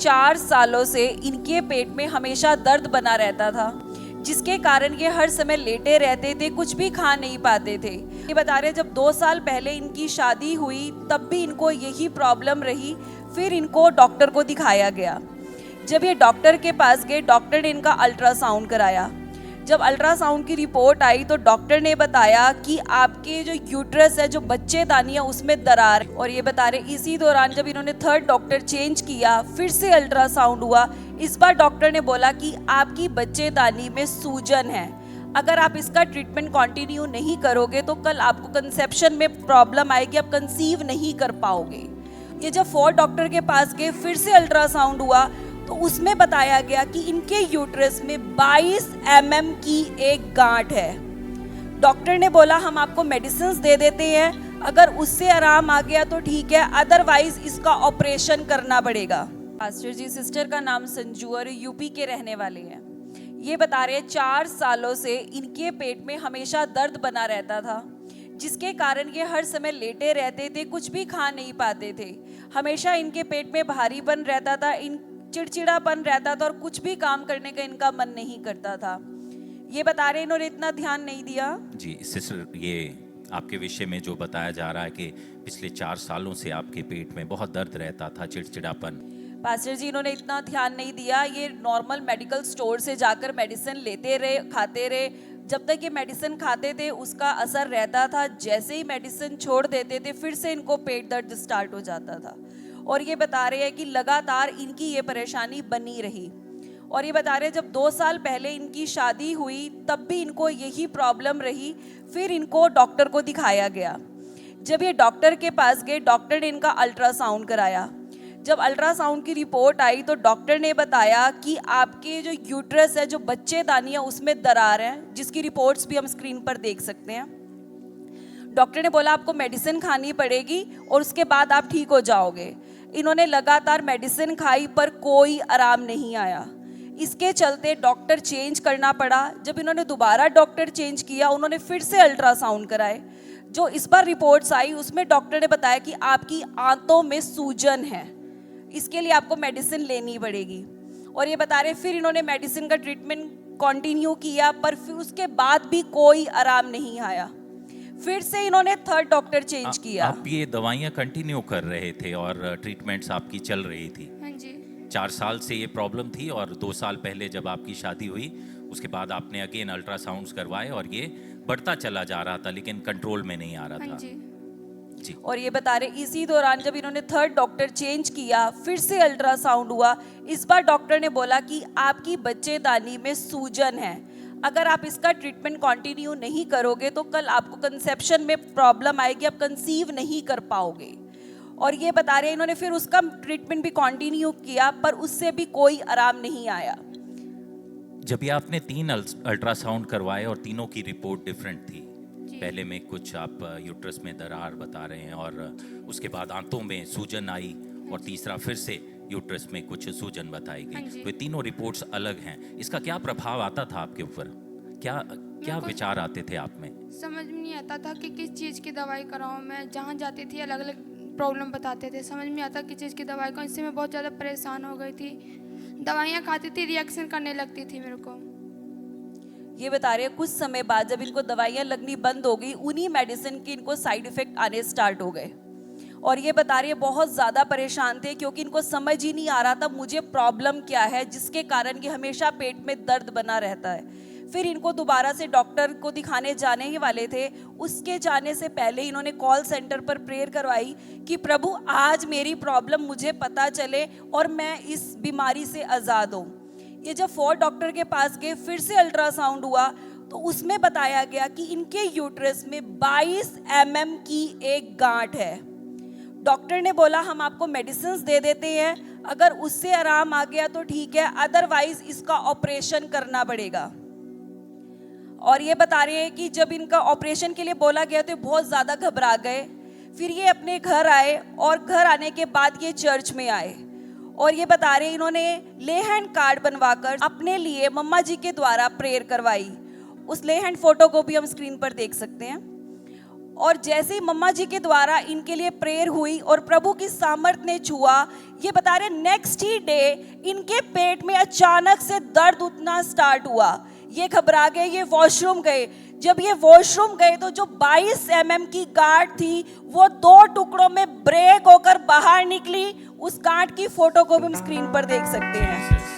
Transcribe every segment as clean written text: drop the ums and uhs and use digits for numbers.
4 सालों से इनके पेट में हमेशा दर्द बना रहता था, जिसके कारण ये हर समय लेटे रहते थे, कुछ भी खा नहीं पाते थे। ये बता रहे जब 2 साल पहले इनकी शादी हुई तब भी इनको यही प्रॉब्लम रही। फिर इनको डॉक्टर को दिखाया गया। जब ये डॉक्टर के पास गए, डॉक्टर ने इनका अल्ट्रासाउंड कराया। जब अल्ट्रासाउंड की रिपोर्ट आई तो डॉक्टर ने बताया कि आपके जो यूट्रस है, जो बच्चेदानी है, उसमें दरार है। और ये बता रहे इसी दौरान जब इन्होंने थर्ड डॉक्टर चेंज किया, फिर से अल्ट्रासाउंड हुआ। इस बार डॉक्टर ने बोला कि आपकी बच्चेदानी में सूजन है, अगर आप इसका ट्रीटमेंट कंटिन्यू नहीं करोगे तो कल आपको कंसेप्शन में प्रॉब्लम आएगी, आप कंसीव नहीं कर पाओगे। ये जब 4 डॉक्टर के पास गए, फिर से अल्ट्रासाउंड हुआ तो उसमें बताया गया कि इनके यूट्रस में 22 mm की एक गांठ है। डॉक्टर ने बोला हम आपको मेडिसिन दे देते हैं, अगर उससे आराम आ गया तो ठीक है, अदरवाइज इसका ऑपरेशन करना पड़ेगा। पास्टर जी, सिस्टर का नाम संजू और यूपी के रहने वाले हैं। ये बता रहे 4 सालों से इनके पेट में हमेशा दर्द बना रहता था, जिसके कारण ये हर समय लेटे रहते थे, कुछ भी खा नहीं पाते थे। हमेशा इनके पेट में भारीपन रहता था, चिड़चिड़ापन रहता था और कुछ भी काम करने का इनका मन नहीं करता था। ये बता रहे इन्होंने इतना ध्यान नहीं दिया। जी सिस्टर, ये आपके विषय में जो बताया जा रहा है कि पिछले 4 सालों से आपके पेट में बहुत दर्द रहता था, चिड़चिड़ापन। पास्टर जी, इन्होंने इतना ध्यान नहीं दिया। ये नॉर्मल मेडिकल स्टोर से जाकर मेडिसिन लेते रहे, खाते रहे। जब तक ये मेडिसिन खाते थे उसका असर रहता था, जैसे ही मेडिसिन छोड़ देते थे फिर से इनको पेट दर्द स्टार्ट हो जाता था। और ये बता रहे हैं कि लगातार इनकी ये परेशानी बनी रही। और ये बता रहे हैं जब 2 साल पहले इनकी शादी हुई तब भी इनको यही प्रॉब्लम रही। फिर इनको डॉक्टर को दिखाया गया। जब ये डॉक्टर के पास गए, डॉक्टर ने इनका अल्ट्रासाउंड कराया। जब अल्ट्रासाउंड की रिपोर्ट आई तो डॉक्टर ने बताया कि आपके जो यूट्रस है, जो बच्चेदानी है, उसमें दरार है, जिसकी रिपोर्ट्स भी हम स्क्रीन पर देख सकते हैं। डॉक्टर ने बोला आपको मेडिसिन खानी पड़ेगी और उसके बाद आप ठीक हो जाओगे। इन्होंने लगातार मेडिसिन खाई पर कोई आराम नहीं आया। इसके चलते डॉक्टर चेंज करना पड़ा। जब इन्होंने दोबारा डॉक्टर चेंज किया, उन्होंने फिर से अल्ट्रासाउंड कराए। जो इस बार रिपोर्ट्स आई उसमें डॉक्टर ने बताया कि आपकी आंतों में सूजन है, इसके लिए आपको मेडिसिन लेनी पड़ेगी। और ये बता रहे फिर इन्होंने मेडिसिन का ट्रीटमेंट कंटिन्यू किया, पर फिर उसके बाद भी कोई आराम नहीं आया। फिर से इन्होंने थर्ड डॉक्टर चेंज किया। आप ये दवाइयाँ कंटिन्यू कर रहे थे और ट्रीटमेंट्स आपकी चल रही थी? हाँ जी। 4 साल से ये प्रॉब्लम थी और 2 साल पहले जब आपकी शादी हुई उसके बाद आपने अगेन अल्ट्रासाउंड्स करवाए और ये बढ़ता चला जा रहा था लेकिन कंट्रोल में नहीं आ रहा था। हाँ जी। जी। और ये बता रहे इसी दौरान जब इन्होंने थर्ड डॉक्टर चेंज किया, फिर से अल्ट्रासाउंड हुआ। इस बार डॉक्टर ने बोला कि आपकी बच्चेदानी में सूजन है, अगर आप इसका ट्रीटमेंट कंटिन्यू नहीं करोगे तो कल आपको कंसेप्शन में प्रॉब्लम आएगी, आप कंसीव नहीं कर पाओगे। और ये बता रहे इन्होंने फिर उसका ट्रीटमेंट भी कंटिन्यू किया, पर उससे भी कोई आराम नहीं आया। जब ये आपने 3 अल्ट्रासाउंड करवाए और तीनों की रिपोर्ट डिफरेंट थी, पहले में कुछ आप यूट्रस में दरार बता रहे हैं और उसके बाद आंतों में सूजन आई और तीसरा फिर से यूट्रस में कुछ सूजन बताई गई, तो ये तीनों रिपोर्ट्स अलग हैं। इसका क्या प्रभाव आता था आपके ऊपर? क्या विचार आते थे आप में? समझ में नहीं आता था कि किस चीज़ की दवाई कराऊं। मैं जहाँ जाती थी अलग अलग प्रॉब्लम बताते थे, समझ में आता किस चीज़ की दवाई कराऊं। इससे मैं बहुत ज़्यादा परेशान हो गई थी। दवाइयाँ खाती थी, रिएक्शन करने लगती थी मेरे को। ये बता रहे हैं कुछ समय बाद जब इनको दवाइयाँ लगनी बंद हो गई, उन्हीं मेडिसिन के इनको साइड इफेक्ट आने स्टार्ट हो गए। और ये बता रही है बहुत ज़्यादा परेशान थे क्योंकि इनको समझ ही नहीं आ रहा था मुझे प्रॉब्लम क्या है, जिसके कारण ये हमेशा पेट में दर्द बना रहता है। फिर इनको दोबारा से डॉक्टर को दिखाने जाने ही वाले थे। उसके जाने से पहले इन्होंने कॉल सेंटर पर प्रेयर करवाई कि प्रभु आज मेरी प्रॉब्लम मुझे पता चले और मैं इस बीमारी से आज़ाद हूँ। ये जब 4 डॉक्टर के पास गए, फिर से अल्ट्रासाउंड हुआ तो उसमें बताया गया कि इनके यूट्रस में 22 mm की एक गांठ है। डॉक्टर ने बोला हम आपको मेडिसिन दे देते हैं, अगर उससे आराम आ गया तो ठीक है, अदरवाइज इसका ऑपरेशन करना पड़ेगा। और ये बता रहे हैं कि जब इनका ऑपरेशन के लिए बोला गया तो बहुत ज़्यादा घबरा गए। फिर ये अपने घर आए और घर आने के बाद ये चर्च में आए। और ये बता रहे इन्होंने ले हैंड कार्ड बनवाकर अपने लिए मम्मा जी के द्वारा प्रेयर करवाई। उस ले हैंड फोटो को भी हम स्क्रीन पर देख सकते हैं। और जैसे ही मम्मा जी के द्वारा इनके लिए प्रेयर हुई और प्रभु की सामर्थ ने छुआ, ये बता रहे नेक्स्ट ही डे इनके पेट में अचानक से दर्द उठना स्टार्ट हुआ। ये घबरा गए, ये वॉशरूम गए। जब ये वॉशरूम गए तो जो 22 mm की गांठ थी वो 2 टुकड़ों में ब्रेक होकर बाहर निकली। उस गांठ की फोटो को भी हम स्क्रीन पर देख सकते हैं।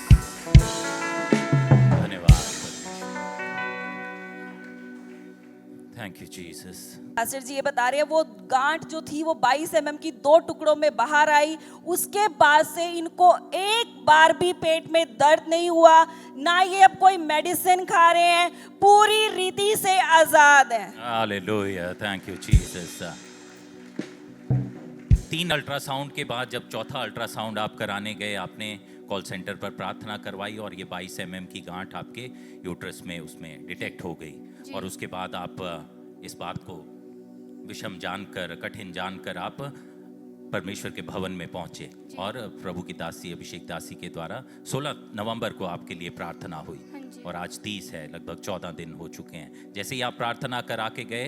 Thank you Jesus. पास्टर जी ये बता रहे हैं वो गांठ जो थी वो 22 mm की 2 टुकड़ों में बाहर आई। उसके बाद से इनको एक बार भी पेट में दर्द नहीं हुआ, ना ये अब कोई मेडिसिन खा रहे हैं, पूरी रीति से आजाद हैं। Hallelujah, thank you Jesus. 3 ultrasound के बाद जब चौथा अल्ट्रासाउंड आप कराने गए, आपने कॉल सेंटर पर प्रार्थना करवाई और ये 22 mm की गांठ आपके यूट्रस में उसमें डिटेक्ट हो गई। और उसके बाद आप इस बात को विषम जानकर, कठिन जानकर आप परमेश्वर के भवन में पहुंचे और प्रभु की दासी अभिषेक दासी के द्वारा 16 नवंबर को आपके लिए प्रार्थना हुई और आज 30 है, लगभग 14 दिन हो चुके हैं। जैसे ही आप प्रार्थना करा के गए,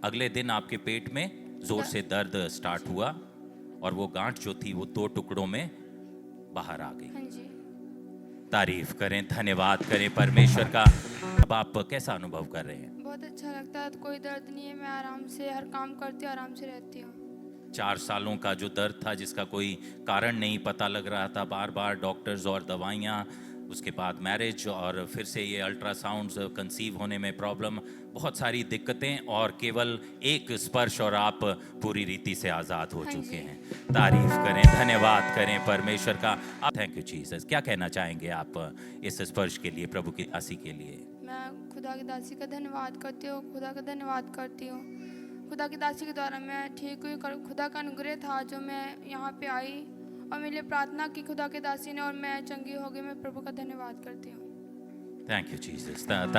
अगले दिन आपके पेट में जोर से दर्द स्टार्ट हुआ और वो गांठ जो थी वो 2 टुकड़ों में बाहर आ गई। तारीफ करें, धन्यवाद करें परमेश्वर का। अब आप कैसा अनुभव कर रहे हैं? बहुत अच्छा लगता है, कोई दर्द नहीं है, मैं आराम से हर काम करती हूँ, आराम से रहती हूँ। 4 सालों का जो दर्द था जिसका कोई कारण नहीं पता लग रहा था, बार बार डॉक्टर्स और दवाइयाँ, उसके बाद मैरिज और फिर से ये अल्ट्रासाउंड्स, कंसीव होने में प्रॉब्लम, बहुत सारी दिक्कतें और केवल एक स्पर्श और आप पूरी रीति से आज़ाद हो चुके हैं। तारीफ करें, धन्यवाद करें परमेश्वर का। आप थैंक यू जीसस। क्या कहना चाहेंगे आप इस स्पर्श के लिए, प्रभु की दासी के लिए? मैं खुदा की दासी का धन्यवाद करती हूँ, खुदा का धन्यवाद करती हूँ। खुदा की दासी के द्वारा मैं ठीक हुई, खुदा का अनुग्रह था जो मैं यहाँ पे आई और मेरे लिए प्रार्थना की खुदा की दासी ने और मैं चंगी हो गई। मैं प्रभु का धन्यवाद करती हूँ। Thank you Jesus. तारीफ